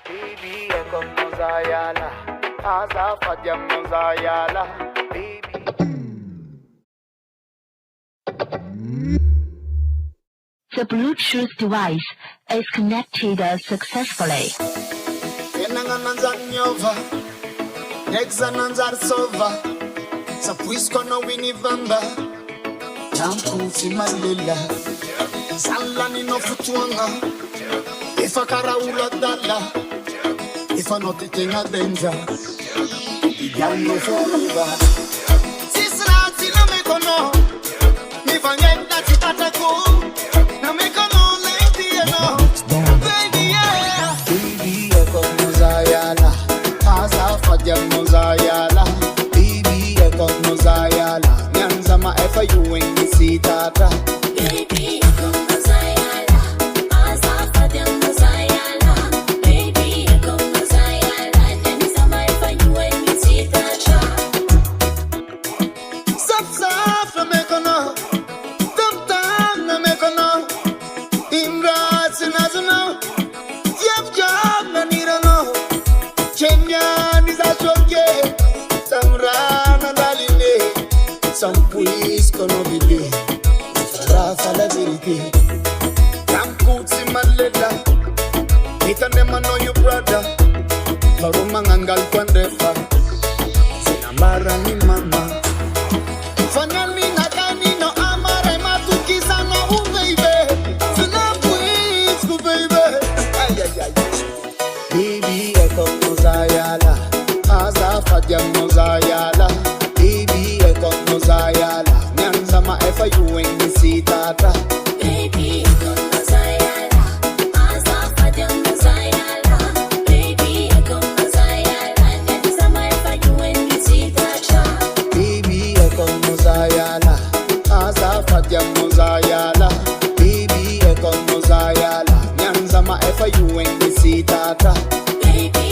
Baby, come Mozayala. Asa Fadia Mozayala. Baby. The Bluetooth device is connected successfully. Enangananzanyova, Exananzarsova, Sapuiskono Winivamba, Jamputi Malila, Salani no Futuanga, if a Karaula Dalla, if I'm not taking a danger, Yano forever. Sisra, Sinamekono, if I get that Tataco. Mozayala, baby, I got Mozayala. Nyanzama ever you when you see Tata. Baby, I got Mozayala. Azafa de Mozayala. Baby, I got Mozayala. Nyanzama ever you when you see Tata. Safsa mekono, tamtam na mekono. Imra sinazano, jab na nirano. Kenya. Some police gonna be there. Rafa la verite. Come put in my letter. It and them know your brother. Farumangal Pandefa. Sinamara ni mama. Fanali Nakani no Amare Matukiza no baby. Sinapwis go baby. Baby, I come Mozayala. Aza Fadia Mozayala. Mozayala, Nyanzama ever you when you see Tata. Baby, I got Mozayala. Azafa de Mozayala. Baby, I got Mozayala. Nyanzama ever you when you see Tata. Baby, I got Mozayala. Azafa de Mozayala. Baby, I got Mozayala. Nyanzama ever you when you see Tata. Baby,